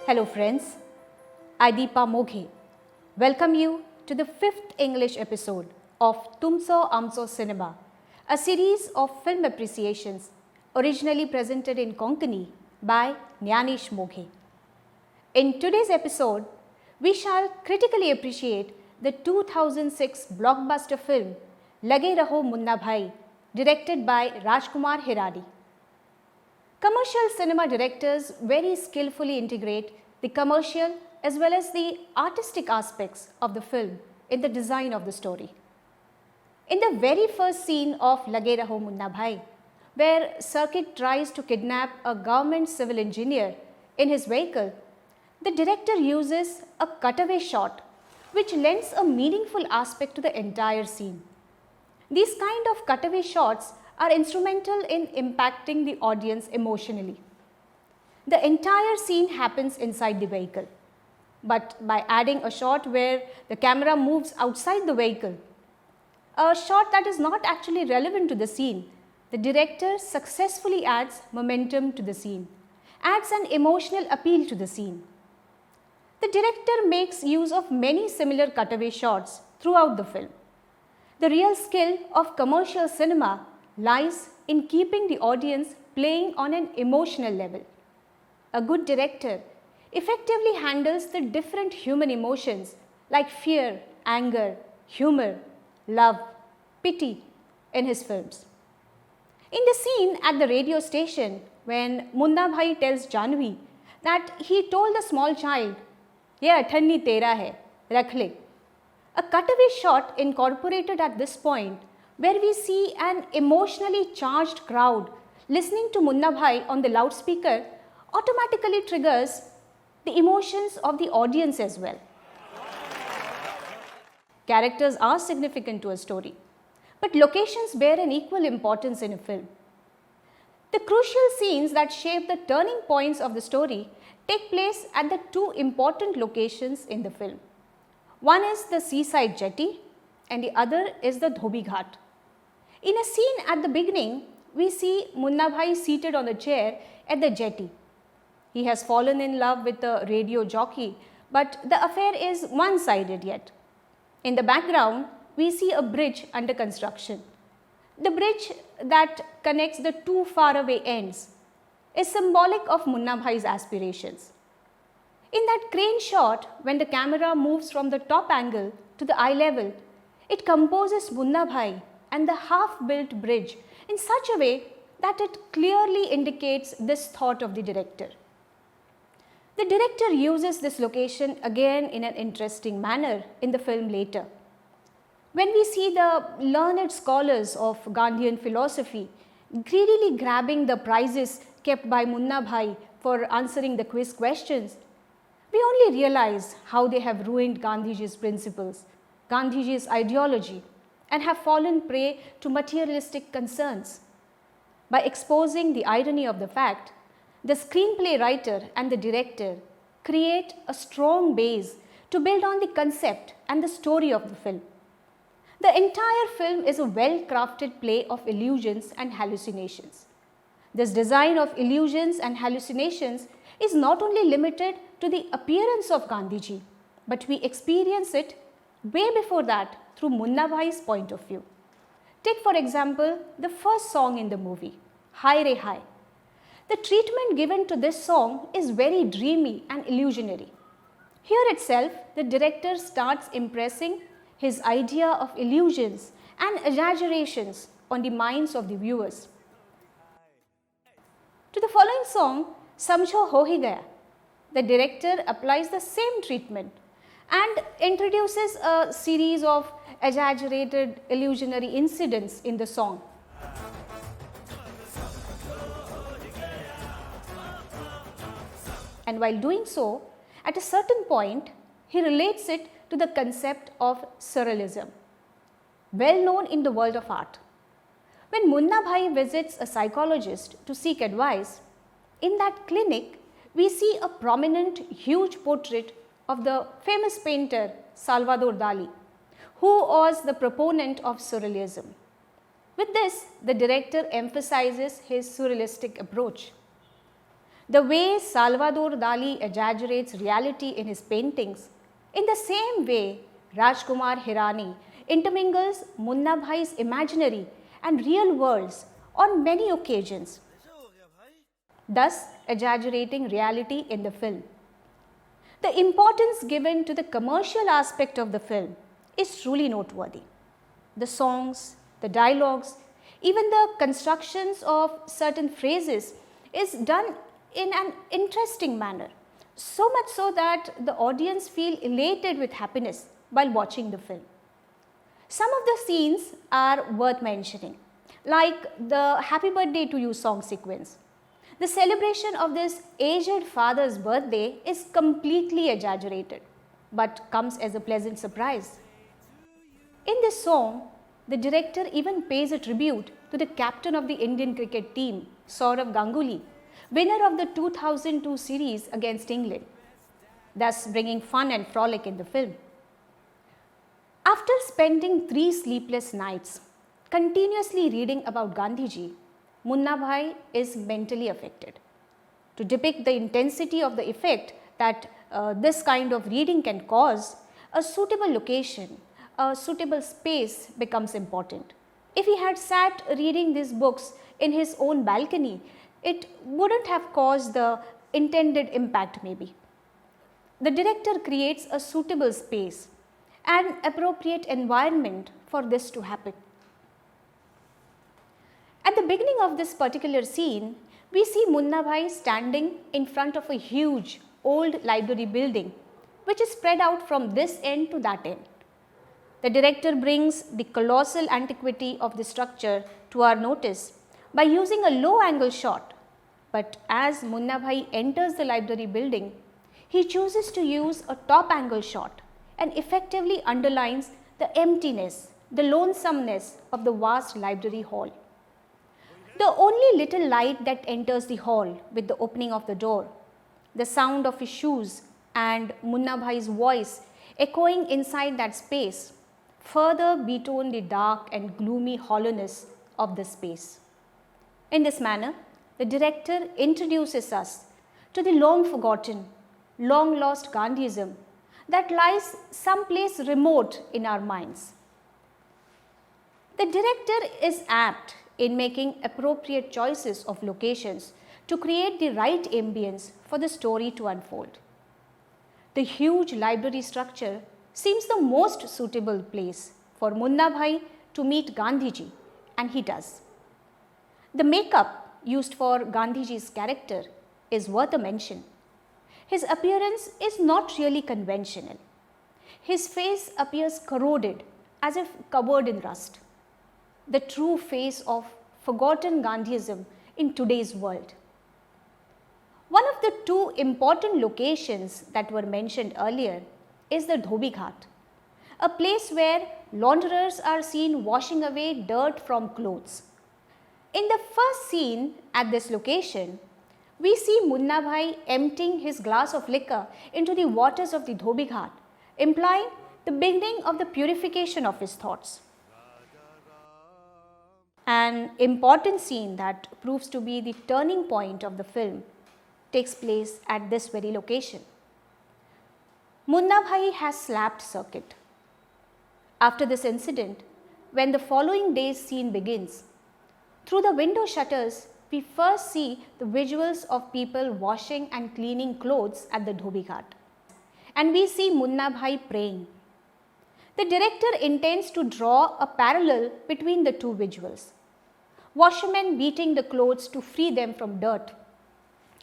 Hello friends, I Deepa Moghe welcome you to the 5th English episode of Tumcho Amcho Cinema, a series of film appreciations originally presented in Konkani by Gyanesh Moghe. In today's episode, we shall critically appreciate the 2006 blockbuster film Lage Raho Munna Bhai, directed by Rajkumar Hirani. Commercial cinema directors very skillfully integrate the commercial as well as the artistic aspects of the film in the design of the story. In the very first scene of Lage Raho Munna Bhai, where Circuit tries to kidnap a government civil engineer in his vehicle, the director uses a cutaway shot which lends a meaningful aspect to the entire scene. These kind of cutaway shots are instrumental in impacting the audience emotionally. The entire scene happens inside the vehicle, but by adding a shot where the camera moves outside the vehicle, a shot that is not actually relevant to the scene, the director successfully adds momentum to the scene, adds an emotional appeal to the scene. The director makes use of many similar cutaway shots throughout the film. The real skill of commercial cinema lies in keeping the audience playing on an emotional level. A good director effectively handles the different human emotions like fear, anger, humor, love, pity in his films. In the scene at the radio station when Munna Bhai tells Janvi that he told the small child, "Ye athanni tera hai, rakh le," a cutaway shot incorporated at this point where we see an emotionally charged crowd listening to Munna Bhai on the loudspeaker automatically triggers the emotions of the audience as well. Characters are significant to a story, but locations bear an equal importance in a film. The crucial scenes that shape the turning points of the story take place at the two important locations in the film. One is the seaside jetty and the other is the Dhobi Ghat. In a scene at the beginning, we see Munna Bhai seated on a chair at the jetty. He has fallen in love with the radio jockey, but the affair is one-sided yet. In the background, we see a bridge under construction. The bridge that connects the two faraway ends is symbolic of Munna Bhai's aspirations. In that crane shot, when the camera moves from the top angle to the eye level, it composes Munna Bhai and the half-built bridge in such a way that it clearly indicates this thought of the director. The director uses this location again in an interesting manner in the film later. When we see the learned scholars of Gandhian philosophy greedily grabbing the prizes kept by Munna Bhai for answering the quiz questions, we only realize how they have ruined Gandhiji's principles, Gandhiji's ideology, and have fallen prey to materialistic concerns. By exposing the irony of the fact, the screenplay writer and the director create a strong base to build on the concept and the story of the film. The entire film is a well-crafted play of illusions and hallucinations. This design of illusions and hallucinations is not only limited to the appearance of Gandhiji, but we experience it way before that through Munna Bhai's point of view. Take for example the first song in the movie, Hai Re Hai. The treatment given to this song is very dreamy and illusionary. Here itself, the director starts impressing his idea of illusions and exaggerations on the minds of the viewers. To the following song, Samjho Ho Hi Gaya, the director applies the same treatment and introduces a series of exaggerated illusionary incidents in the song. And while doing so, at a certain point, he relates it to the concept of surrealism, well known in the world of art. When Munna Bhai visits a psychologist to seek advice, in that clinic, we see a prominent, huge portrait of the famous painter Salvador Dali, who was the proponent of surrealism. With this, the director emphasizes his surrealistic approach. The way Salvador Dali exaggerates reality in his paintings, in the same way Rajkumar Hirani intermingles Munna Bhai's imaginary and real worlds on many occasions, thus exaggerating reality in the film. The importance given to the commercial aspect of the film is truly noteworthy. The songs, the dialogues, even the constructions of certain phrases is done in an interesting manner, so much so that the audience feel elated with happiness while watching the film. Some of the scenes are worth mentioning, like the Happy Birthday to You song sequence. The celebration of this aged father's birthday is completely exaggerated, but comes as a pleasant surprise. In this song, the director even pays a tribute to the captain of the Indian cricket team, Sourav Ganguly, winner of the 2002 series against England, thus bringing fun and frolic in the film. After spending 3 sleepless nights continuously reading about Gandhiji, Munna Bhai is mentally affected. To depict the intensity of the effect that this kind of reading can cause, a suitable location, a suitable space becomes important. If he had sat reading these books in his own balcony, it wouldn't have caused the intended impact maybe. The director creates a suitable space, an appropriate environment for this to happen. At the beginning of this particular scene, we see Munna Bhai standing in front of a huge old library building which is spread out from this end to that end. The director brings the colossal antiquity of the structure to our notice by using a low angle shot, but as Munna Bhai enters the library building, he chooses to use a top angle shot and effectively underlines the emptiness, the lonesomeness of the vast library hall. The only little light that enters the hall with the opening of the door, the sound of his shoes and Munna Bhai's voice echoing inside that space, further betone the dark and gloomy hollowness of the space. In this manner, the director introduces us to the long forgotten, long lost Gandhism that lies someplace remote in our minds. The director is apt in making appropriate choices of locations to create the right ambience for the story to unfold. The huge library structure seems the most suitable place for Munna Bhai to meet Gandhiji, and he does. The makeup used for Gandhiji's character is worth a mention. His appearance is not really conventional. His face appears corroded, as if covered in rust. The true face of forgotten Gandhism in today's world. One of the 2 important locations that were mentioned earlier is the Dhobi Ghat, a place where launderers are seen washing away dirt from clothes. In the first scene at this location, we see Munna Bhai emptying his glass of liquor into the waters of the Dhobi Ghat, implying the beginning of the purification of his thoughts. An important scene that proves to be the turning point of the film takes place at this very location. Munna Bhai has slapped circuit. After this incident, when the following day's scene begins, through the window shutters, we first see the visuals of people washing and cleaning clothes at the Dhobi Ghat. And we see Munna Bhai praying. The director intends to draw a parallel between the 2 visuals. Washermen beating the clothes to free them from dirt,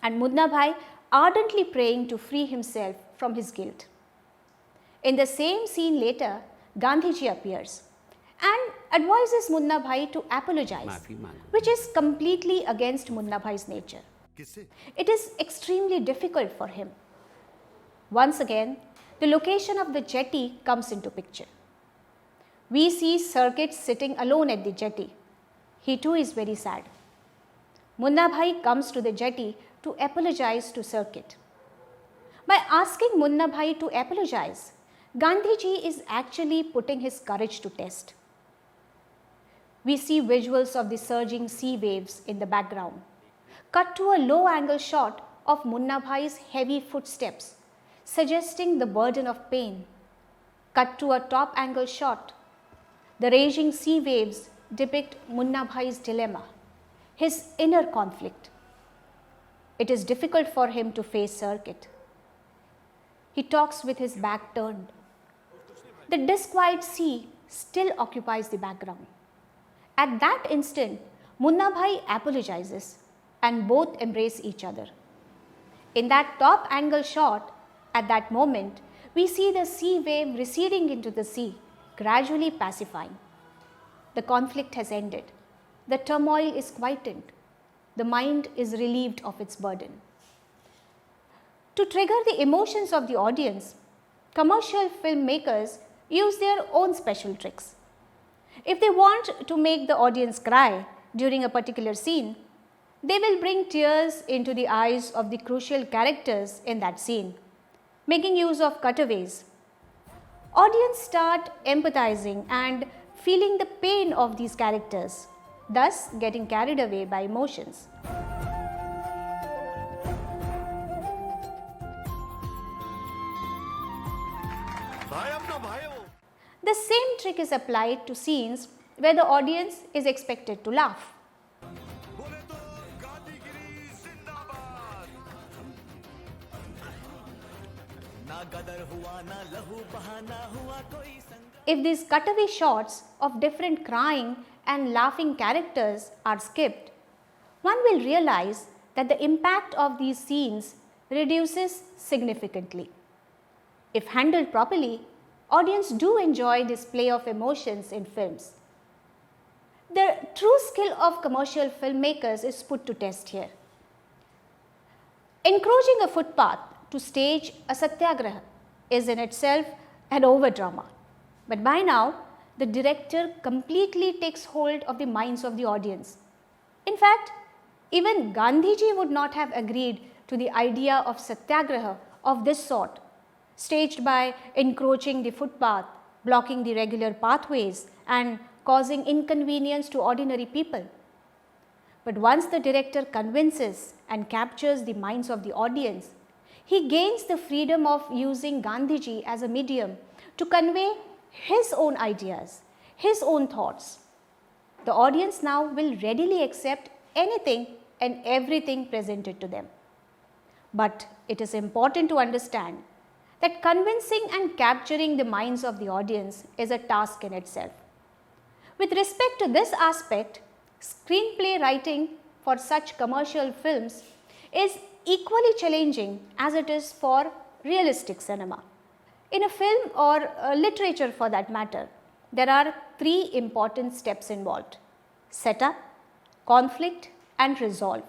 and Munna Bhai ardently praying to free himself from his guilt. In the same scene later, Gandhiji appears and advises Munna Bhai to apologize, which is completely against Munna Bhai's nature. It is extremely difficult for him. Once again, the location of the jetty comes into picture. We see Circuit sitting alone at the jetty. He too is very sad. Munna Bhai comes to the jetty to apologize to Circuit. By asking Munna Bhai to apologize, Gandhiji is actually putting his courage to test. We see visuals of the surging sea waves in the background, cut to a low angle shot of Munna Bhai's heavy footsteps, suggesting the burden of pain. Cut to a top angle shot. The raging sea waves depict Munna Bhai's dilemma, his inner conflict. It is difficult for him to face circuit. He talks with his back turned. The disquiet sea still occupies the background. At that instant, Munna Bhai apologizes and both embrace each other. In that top angle shot, at that moment, we see the sea wave receding into the sea, gradually pacifying. The conflict has ended. The turmoil is quietened. The mind is relieved of its burden. To trigger the emotions of the audience, commercial filmmakers use their own special tricks. If they want to make the audience cry during a particular scene, they will bring tears into the eyes of the crucial characters in that scene, making use of cutaways. Audience start empathizing and feeling the pain of these characters, thus getting carried away by emotions. The same trick is applied to scenes where the audience is expected to laugh. If these cutaway shots of different crying and laughing characters are skipped, one will realize that the impact of these scenes reduces significantly. If handled properly, audience do enjoy display of emotions in films. The true skill of commercial filmmakers is put to test here. Encroaching a footpath to stage a satyagraha is in itself an overdrama. But by now, the director completely takes hold of the minds of the audience. In fact, even Gandhiji would not have agreed to the idea of satyagraha of this sort, staged by encroaching the footpath, blocking the regular pathways and causing inconvenience to ordinary people. But once the director convinces and captures the minds of the audience, he gains the freedom of using Gandhiji as a medium to convey his own ideas, his own thoughts. The audience now will readily accept anything and everything presented to them. But it is important to understand that convincing and capturing the minds of the audience is a task in itself. With respect to this aspect, screenplay writing for such commercial films is equally challenging as it is for realistic cinema. In a film or literature for that matter, there are three important steps involved: setup, conflict and resolve.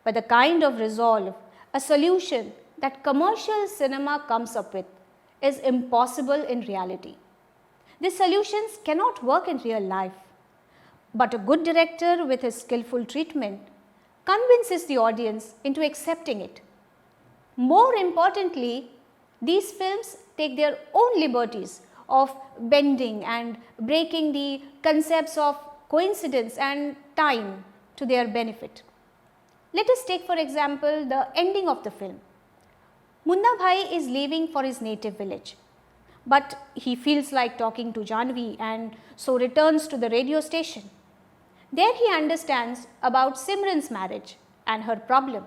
But the kind of resolve, a solution that commercial cinema comes up with is impossible in reality. These solutions cannot work in real life, but a good director with his skillful treatment convinces the audience into accepting it. More importantly, these films take their own liberties of bending and breaking the concepts of coincidence and time to their benefit. Let us take for example the ending of the film. Munna Bhai is leaving for his native village, but he feels like talking to Janvi and so returns to the radio station. There he understands about Simran's marriage and her problem.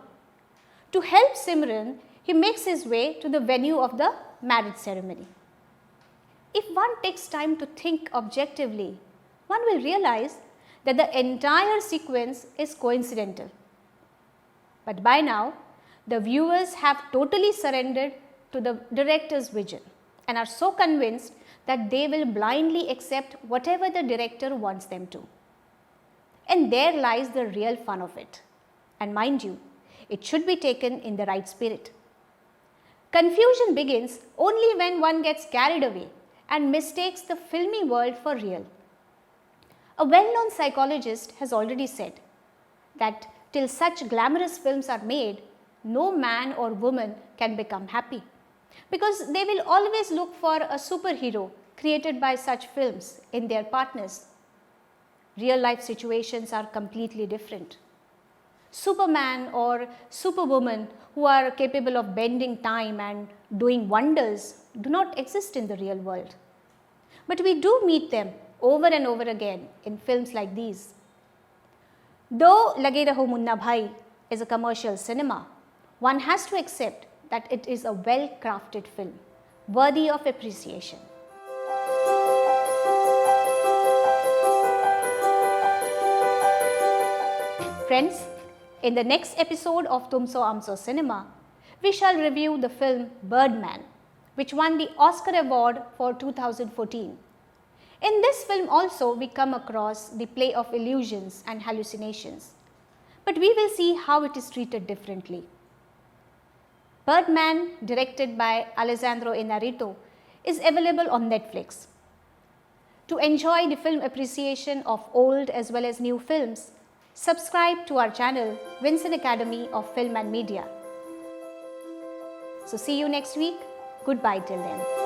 To help Simran, he makes his way to the venue of the marriage ceremony. If one takes time to think objectively, one will realize that the entire sequence is coincidental. But by now, the viewers have totally surrendered to the director's vision and are so convinced that they will blindly accept whatever the director wants them to. And there lies the real fun of it. And mind you, it should be taken in the right spirit. Confusion begins only when one gets carried away and mistakes the filmy world for real. A well-known psychologist has already said that till such glamorous films are made, no man or woman can become happy, because they will always look for a superhero created by such films in their partners. Real life situations are completely different. Superman or Superwoman who are capable of bending time and doing wonders do not exist in the real world. But we do meet them over and over again in films like these. Though Lage Raho Munna Bhai is a commercial cinema, one has to accept that it is a well-crafted film, worthy of appreciation. Friends, in the next episode of Tumcho Amcho Cinema, we shall review the film Birdman, which won the Oscar Award for 2014. In this film also we come across the play of illusions and hallucinations, but we will see how it is treated differently. Birdman, directed by Alessandro Inarritu, is available on Netflix. To enjoy the film appreciation of old as well as new films, subscribe to our channel Vinsan Academy of Film and Media. So see you next week. Goodbye till then.